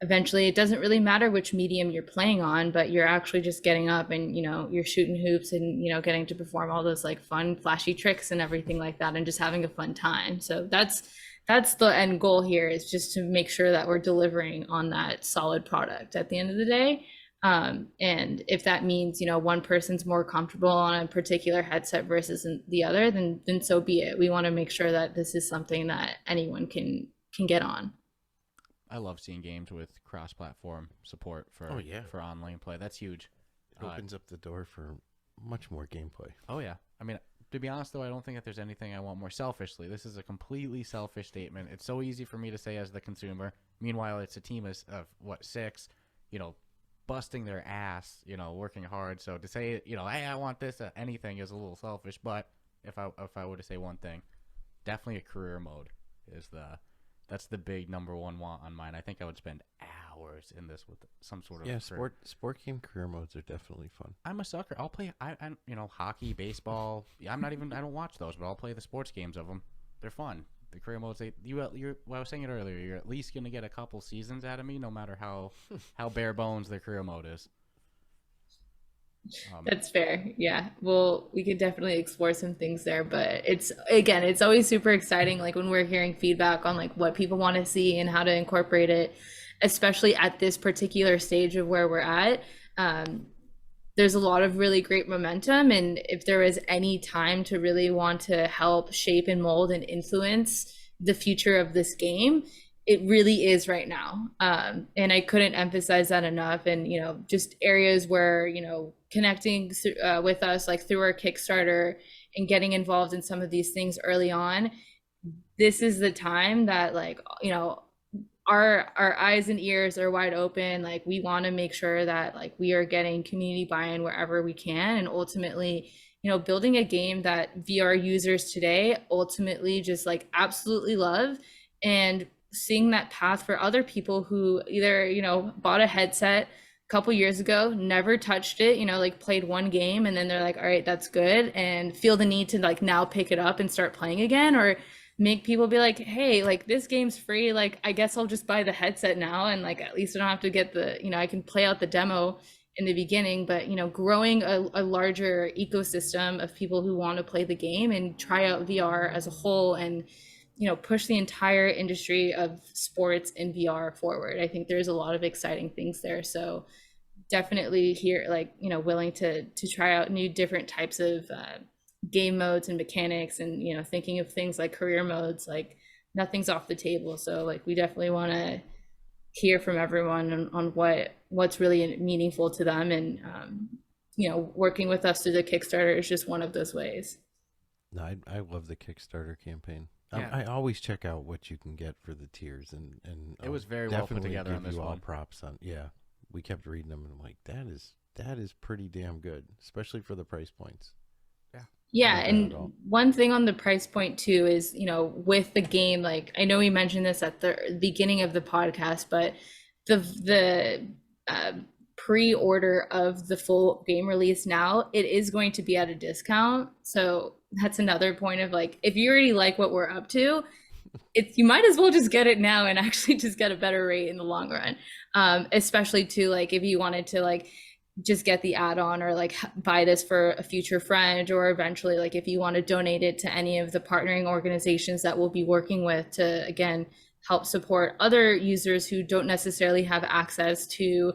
eventually it doesn't really matter which medium you're playing on, but you're actually just getting up and, you know, you're shooting hoops and, you know, getting to perform all those like fun flashy tricks and everything like that and just having a fun time. So that's the end goal here, is just to make sure that we're delivering on that solid product at the end of the day. And if that means, you know, one person's more comfortable on a particular headset versus the other, then so be it. We want to make sure that this is something that anyone can get on. I love seeing games with cross-platform support for online play. That's huge. It opens up the door for much more gameplay. Oh yeah. I mean, to be honest though, I don't think that there's anything I want more selfishly. This is a completely selfish statement. It's so easy for me to say as the consumer. Meanwhile, it's a team of what, 6, you know, busting their ass, you know, working hard. So to say, you know, hey, I want this, anything is a little selfish. But if I were to say one thing, definitely a career mode is that's the big number one want on mine. I think I would spend hours in this with some sort of sport game career modes are definitely fun. I'm a sucker. I'll play I'm you know, hockey, baseball. I don't watch those, but I'll play the sports games of them. They're fun. The career modes, I was saying it earlier, you're at least going to get a couple seasons out of me, no matter how bare bones their career mode is. That's fair. Yeah. Well, we could definitely explore some things there, but it's always super exciting. Like when we're hearing feedback on like what people want to see and how to incorporate it, especially at this particular stage of where we're at. There's a lot of really great momentum, and if there is any time to really want to help shape and mold and influence the future of this game, it really is right now. And I couldn't emphasize that enough. And, you know, just areas where, you know, connecting with us, like through our Kickstarter and getting involved in some of these things early on, this is the time that, like, our eyes and ears are wide open. Like, we want to make sure that, like, we are getting community buy-in wherever we can, and ultimately, building a game that VR users today ultimately just like absolutely love, and seeing that path for other people who either, bought a headset a couple years ago, never touched it, like played one game, and then they're like, all right, that's good, and feel the need to like now pick it up and start playing again, or make people be like, hey, like this game's free, like I guess I'll just buy the headset now, and like at least I don't have to get the, I can play out the demo in the beginning. But growing a larger ecosystem of people who want to play the game and try out VR as a whole, and push the entire industry of sports in VR forward. I think there's a lot of exciting things there. So definitely here, like, willing to try out new different types of game modes and mechanics, and thinking of things like career modes. Like, nothing's off the table. So like, we definitely want to hear from everyone on what's really meaningful to them, and working with us through the Kickstarter is just one of those ways. No, I love the Kickstarter campaign. Yeah. I always check out what you can get for the tiers, and it was very well put together on this one. All props on. Yeah, we kept reading them, and I'm like, that is pretty damn good, especially for the price points. Yeah, and one thing on the price point too is, with the game, like I know we mentioned this at the beginning of the podcast, but the pre-order of the full game release now, it is going to be at a discount. So that's another point of like, if you already like what we're up to, you might as well just get it now and actually just get a better rate in the long run. Especially too, like if you wanted to like just get the add-on, or like buy this for a future friend, or eventually like if you want to donate it to any of the partnering organizations that we'll be working with to, again, help support other users who don't necessarily have access to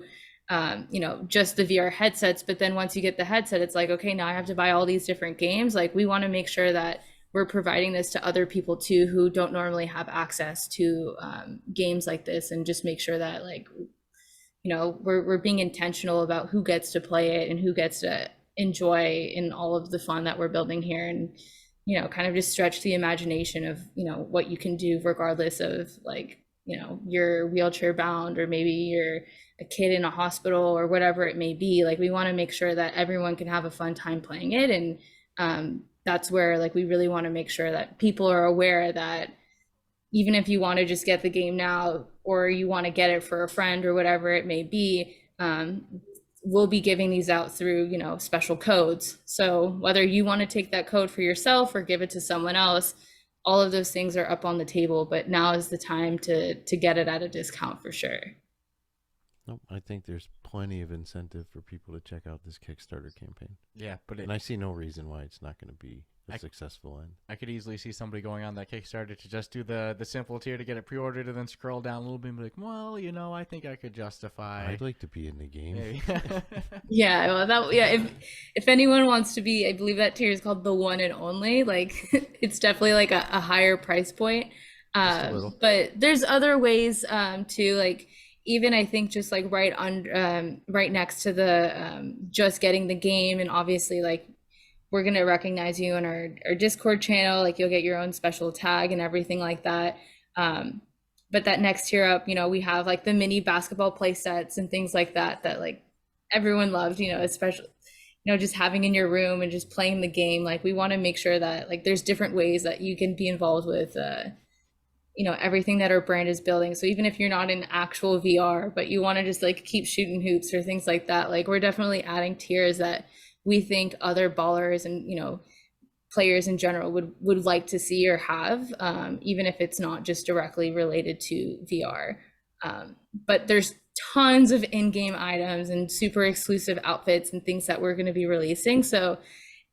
just the VR headsets. But then once you get the headset, it's like, okay, now I have to buy all these different games. Like, we want to make sure that we're providing this to other people too who don't normally have access to games like this, and just make sure that like we're being intentional about who gets to play it and who gets to enjoy in all of the fun that we're building here, and kind of just stretch the imagination of what you can do, regardless of like you're wheelchair bound, or maybe you're a kid in a hospital, or whatever it may be. Like, we want to make sure that everyone can have a fun time playing it, and that's where like we really want to make sure that people are aware that even if you want to just get the game now, or you want to get it for a friend or whatever it may be, we'll be giving these out through, special codes. So whether you want to take that code for yourself or give it to someone else, all of those things are up on the table, but now is the time to get it at a discount for sure. Nope, I think there's plenty of incentive for people to check out this Kickstarter campaign. Yeah, and I see no reason why it's not going to be a successful end. I could easily see somebody going on that Kickstarter to just do the simple tier to get it pre-ordered, and then scroll down a little bit and be like, well, I think I could justify. I'd like to be in the game. Yeah, well, if anyone wants to be, I believe that tier is called the one and only. Like, it's definitely like a higher price point. But there's other ways to, like, even I think just like right next to the just getting the game, and obviously like we're going to recognize you in our Discord channel, like you'll get your own special tag and everything like that. But that next tier up, we have like the mini basketball play sets and things like that like everyone loved, especially, just having in your room and just playing the game. Like, we want to make sure that like there's different ways that you can be involved with, everything that our brand is building. So even if you're not in actual VR, but you want to just like keep shooting hoops or things like that, like we're definitely adding tiers that we think other ballers and, players in general would like to see or have, even if it's not just directly related to VR. But there's tons of in-game items and super exclusive outfits and things that we're going to be releasing. So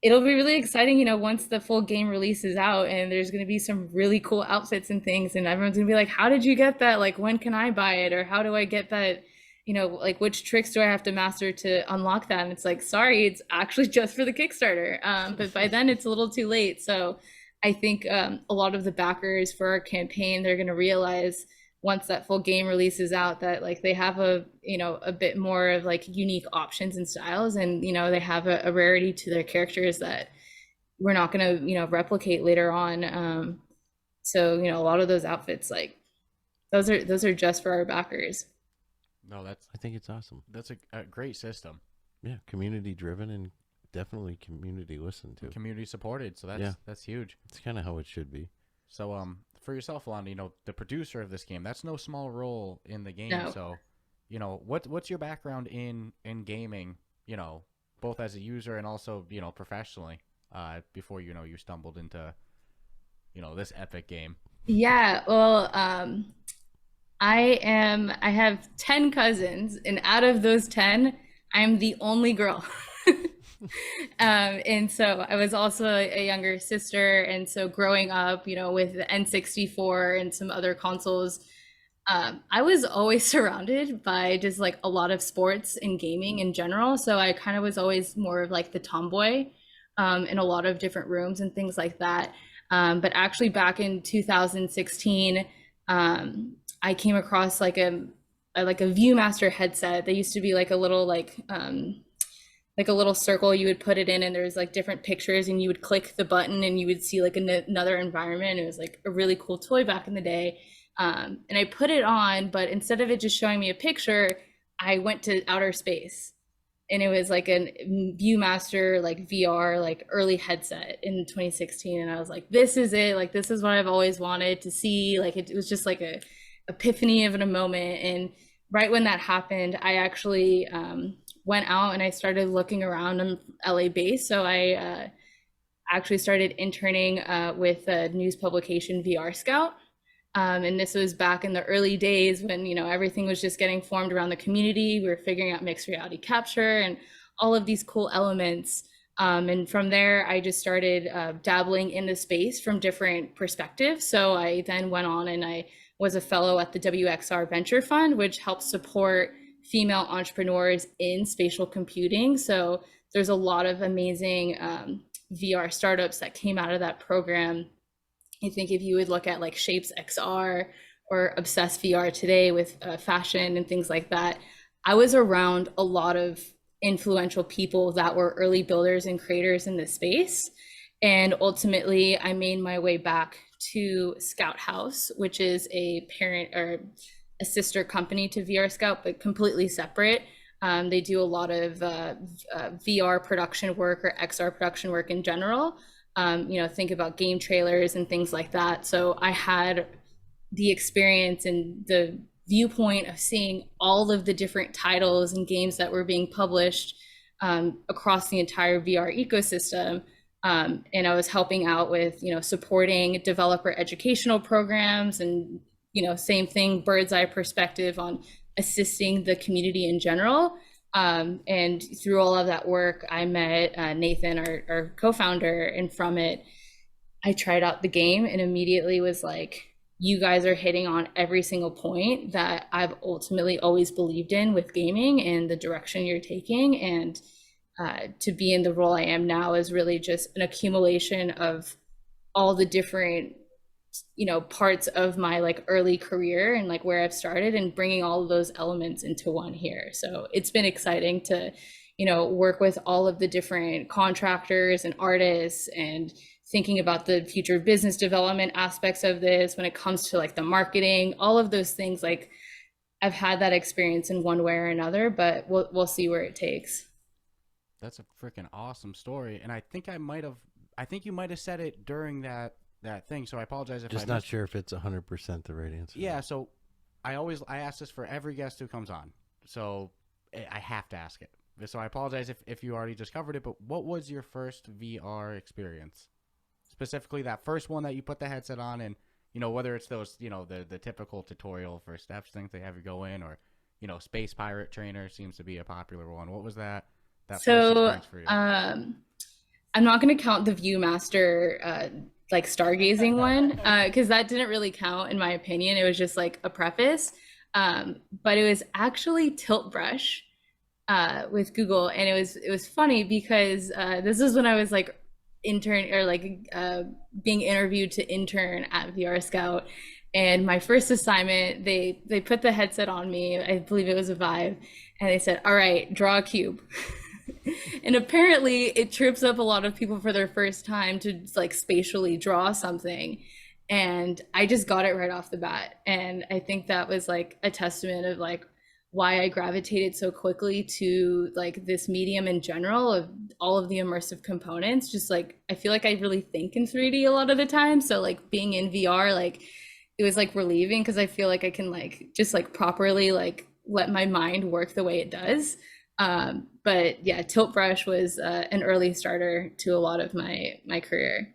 it'll be really exciting, once the full game releases out, and there's going to be some really cool outfits and things, and everyone's going to be like, how did you get that? Like, when can I buy it? Or how do I get that? Like, which tricks do I have to master to unlock that? And it's like, sorry, it's actually just for the Kickstarter. But by then it's a little too late. So I think a lot of the backers for our campaign, they're going to realize once that full game releases out that like they have a bit more of like unique options and styles, and they have a rarity to their characters that we're not going to replicate later on. So, you know, a lot of those outfits, like those are just for our backers. No, I think it's awesome. That's a great system. Yeah, community driven and definitely community listened to. Community supported, so that's huge. It's kind of how it should be. So for yourself, Alannah, you know, the producer of this game, that's no small role in the game. No. So, you know, what's your background in gaming, you know, both as a user and also, you know, professionally, before, you know, you stumbled into, you know, this epic game? Yeah, well, I have 10 cousins, and out of those 10, I'm the only girl. And so I was also a younger sister, and so growing up, you know, with the N64 and some other consoles, I was always surrounded by just like a lot of sports and gaming in general. So I kind of was always more of like the tomboy, in a lot of different rooms and things like that. But actually back in 2016, I came across like a Viewmaster headset. They used to be like a little like a little circle you would put it in, and there's like different pictures, and you would click the button and you would see like another environment. It was like a really cool toy back in the day. And I put it on, but instead of it just showing me a picture, I went to outer space, and it was like a Viewmaster like VR like early headset in 2016. And I was like, this is it. Like, this is what I've always wanted to see. Like, it was just like a epiphany of a moment. And right when that happened, I actually went out and I started looking around. I'm LA based, so I actually started interning with a news publication, VR Scout. And this was back in the early days when, you know, everything was just getting formed around the community. We were figuring out mixed reality capture and all of these cool elements. And from there, I just started dabbling in the space from different perspectives. So I then went on and I was a fellow at the WXR Venture Fund, which helps support female entrepreneurs in spatial computing. So there's a lot of amazing VR startups that came out of that program. I think if you would look at like Shapes XR or Obsess VR today with fashion and things like that, I was around a lot of influential people that were early builders and creators in this space. And ultimately, I made my way back to Scout House, which is a parent or a sister company to VR Scout, but completely separate. They do a lot of VR production work or XR production work in general. You know, think about game trailers and things like that. So I had the experience and the viewpoint of seeing all of the different titles and games that were being published across the entire VR ecosystem. And I was helping out with, you know, supporting developer educational programs and, you know, same thing, bird's eye perspective on assisting the community in general. And through all of that work, I met Nathan, our co-founder, and from it, I tried out the game and immediately was like, you guys are hitting on every single point that I've ultimately always believed in with gaming and the direction you're taking. And to be in the role I am now is really just an accumulation of all the different, you know, parts of my like early career and like where I've started and bringing all of those elements into one here. So it's been exciting to, you know, work with all of the different contractors and artists and thinking about the future business development aspects of this when it comes to like the marketing, all of those things. Like I've had that experience in one way or another, but we'll see where it takes. That's a freaking awesome story. And I think you might have said it during that thing, so I apologize if just not sure if it's 100% the right answer. Yeah, so I ask this for every guest who comes on, so I have to ask it. So I apologize if you already just covered it, but what was your first VR experience? Specifically that first one that you put the headset on, and, you know, whether it's those, you know, the typical tutorial for steps things they have you go in, or, you know, Space Pirate Trainer seems to be a popular one. What was that first experience for you? I'm not going to count the Viewmaster like stargazing one, because that didn't really count in my opinion. It was just like a preface, but it was actually Tilt Brush with Google, and it was funny because this is when I was like being interviewed to intern at VR Scout, and my first assignment, they put the headset on me. I believe it was a Vive, and they said, "All right, draw a cube." And apparently it trips up a lot of people for their first time to like spatially draw something. and I just got it right off the bat. And I think that was like a testament of like why I gravitated so quickly to like this medium in general, of all of the immersive components. Just like I feel like I really think in 3D a lot of the time. So like being in VR, like it was like relieving, because I feel like I can like just like properly like let my mind work the way it does. But yeah, Tilt Brush was an early starter to a lot of my career.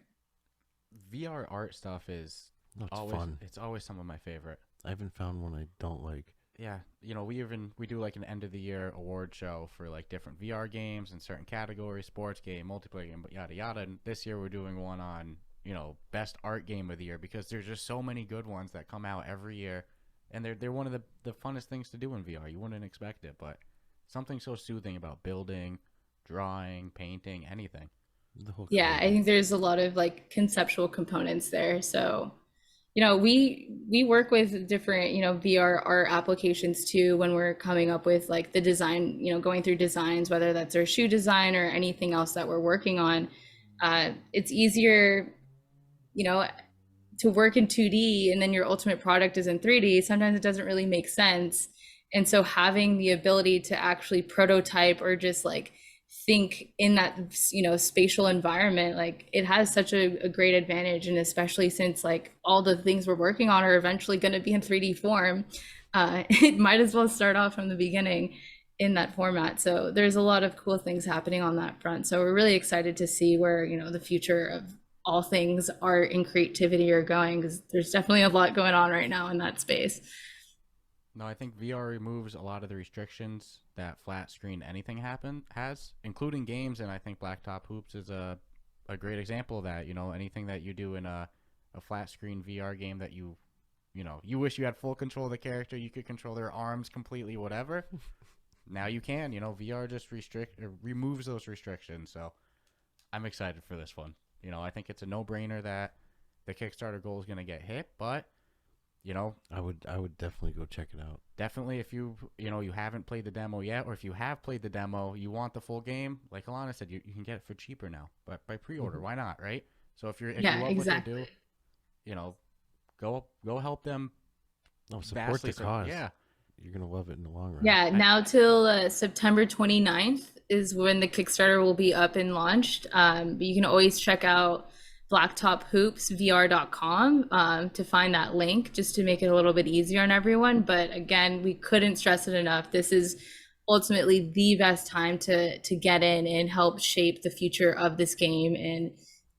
VR art stuff is always fun. It's always some of my favorite. I haven't found one I don't like. Yeah, you know, we do like an end of the year award show for like different VR games in certain categories, sports game, multiplayer game, but yada yada. And this year we're doing one on, you know, best art game of the year, because there's just so many good ones that come out every year, and they're one of the funnest things to do in VR. You wouldn't expect it, but something so soothing about building, drawing, painting, anything. Yeah, I think there's a lot of like conceptual components there. So, you know, we work with different, you know, VR art applications too when we're coming up with like the design, you know, going through designs, whether that's our shoe design or anything else that we're working on. It's easier, you know, to work in 2D and then your ultimate product is in 3D. Sometimes it doesn't really make sense. And so having the ability to actually prototype or just like think in that, you know, spatial environment, like it has such a great advantage. And especially since like all the things we're working on are eventually going to be in 3D form, it might as well start off from the beginning in that format. So there's a lot of cool things happening on that front. So we're really excited to see where, you know, the future of all things art and creativity are going, because there's definitely a lot going on right now in that space. No, I think VR removes a lot of the restrictions that flat screen anything has, including games, and I think Blacktop Hoops is a great example of that. You know, anything that you do in a flat screen VR game that you know, you wish you had full control of the character, you could control their arms completely, whatever. Now you can, you know, VR just removes those restrictions. So I'm excited for this one. You know, I think it's a no-brainer that the Kickstarter goal is going to get hit, but you know, I would definitely go check it out. Definitely, if you haven't played the demo yet, or if you have played the demo, you want the full game, like Alannah said, you can get it for cheaper now, but by pre-order, why not, right? So if you love exactly. what they do, you know, go help them. No, support the cause. Yeah, you're gonna love it in the long run. Yeah, now till September 29th is when the Kickstarter will be up and launched. But you can always check out blacktophoopsvr.com to find that link, just to make it a little bit easier on everyone. But again, we couldn't stress it enough. This is ultimately the best time to get in and help shape the future of this game. And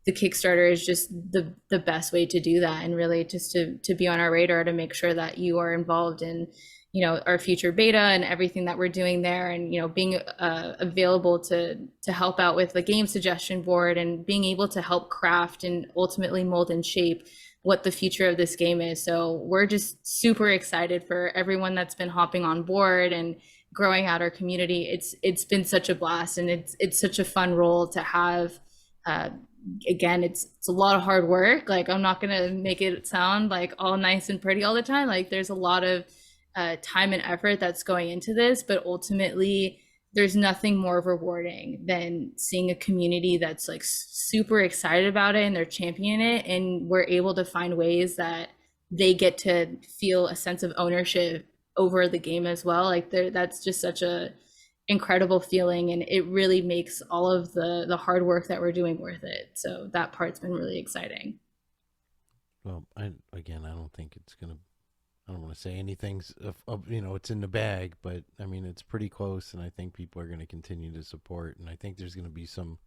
the Kickstarter is just the best way to do that, and really just to be on our radar to make sure that you are involved in, you know, our future beta and everything that we're doing there, and, you know, being available to help out with the game suggestion board, and being able to help craft and ultimately mold and shape what the future of this game is. So we're just super excited for everyone that's been hopping on board and growing out our community. It's been such a blast, and it's such a fun role to have. Again, it's a lot of hard work. Like, I'm not gonna make it sound like all nice and pretty all the time. Like, there's a lot of time and effort that's going into this, but ultimately there's nothing more rewarding than seeing a community that's like super excited about it and they're championing it, and we're able to find ways that they get to feel a sense of ownership over the game as well. Like, that's just such a incredible feeling, and it really makes all of the hard work that we're doing worth it. So that part's been really exciting. Well, I don't think it's gonna, I don't want to say anything's you know, it's in the bag, but I mean, it's pretty close, and I think people are going to continue to support, and I think there's going to be some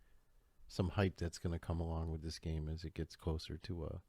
hype that's going to come along with this game as it gets closer to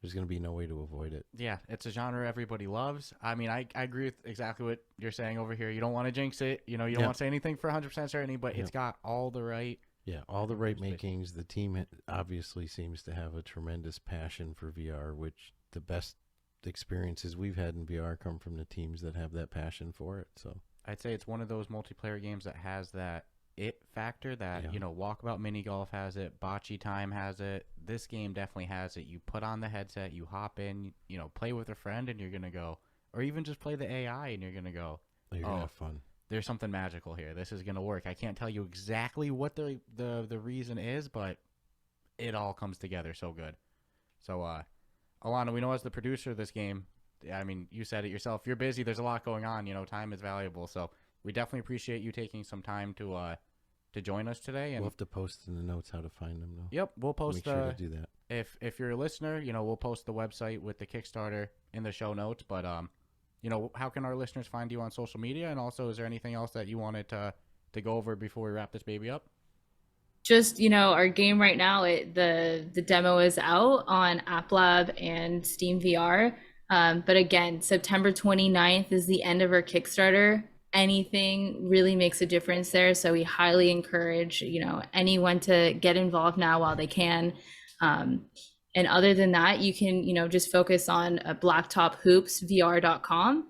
there's going to be no way to avoid it. Yeah, it's a genre everybody loves. I mean, I agree with exactly what you're saying over here. You don't want to jinx it. You know, you don't want to say anything for 100% certainty, but it's got all the right... Yeah, all the right makings. The team obviously seems to have a tremendous passion for VR, which the best experiences we've had in VR come from the teams that have that passion for it. So I'd say it's one of those multiplayer games that has that it factor that, you know, Walkabout Mini Golf has it, Bocce Time has it. This game definitely has it. You put on the headset, you hop in, you know, play with a friend, and you're going to go, or even just play the AI, and you're going to go, you're going to have fun. There's something magical here. This is going to work. I can't tell you exactly what the reason is, but it all comes together so good. So Alannah, we know as the producer of this game, I mean, you said it yourself, you're busy, there's a lot going on, you know, time is valuable, so we definitely appreciate you taking some time to join us today. And we'll have to post in the notes how to find them, though. Yep, we'll post. Make sure to do that. If you're a listener, you know, we'll post the website with the Kickstarter in the show notes. But you know, how can our listeners find you on social media? And also, is there anything else that you wanted to go over before we wrap this baby up? Just, you know, our game right now, the demo is out on App Lab and Steam VR. But again, September 29th is the end of our Kickstarter. Anything really makes a difference there. So we highly encourage, you know, anyone to get involved now while they can. And other than that, you can, you know, just focus on blacktophoopsvr.com.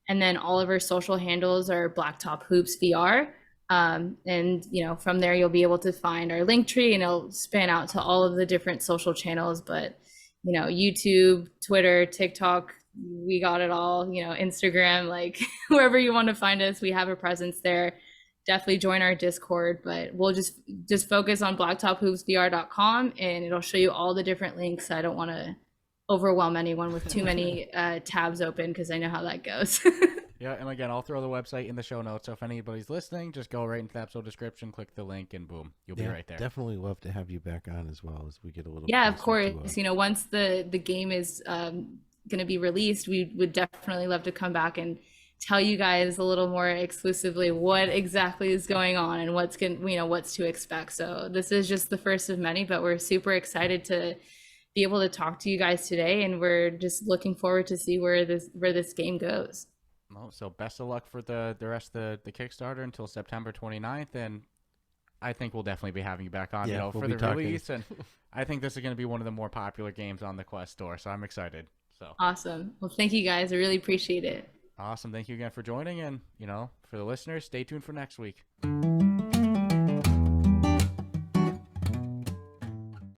And then all of our social handles are Blacktop Hoops VR. And, you know, from there, you'll be able to find our link tree and it'll span out to all of the different social channels. But, you know, YouTube, Twitter, TikTok, we got it all, you know, Instagram, like wherever you want to find us, we have a presence there. Definitely join our Discord, but we'll just focus on blacktophoopsvr.com and it'll show you all the different links. I don't want to overwhelm anyone with too many tabs open because I know how that goes. Yeah, and again, I'll throw the website in the show notes. So if anybody's listening, just go right into the episode description, click the link, and boom, you'll be right there. Definitely love to have you back on as well as we get a little. Yeah, of course. You know, once the game is going to be released, we would definitely love to come back and tell you guys a little more exclusively what exactly is going on and what's to expect. So this is just the first of many, but we're super excited to be able to talk to you guys today, and we're just looking forward to see where this game goes. Well, so best of luck for the rest of the Kickstarter until September 29th, and I think we'll definitely be having you back on, we'll for the release, and I think this is going to be one of the more popular games on the Quest store, so I'm excited. So awesome. Well, thank you guys. I really appreciate it. Awesome. Thank you again for joining, and, you know, for the listeners, stay tuned for next week.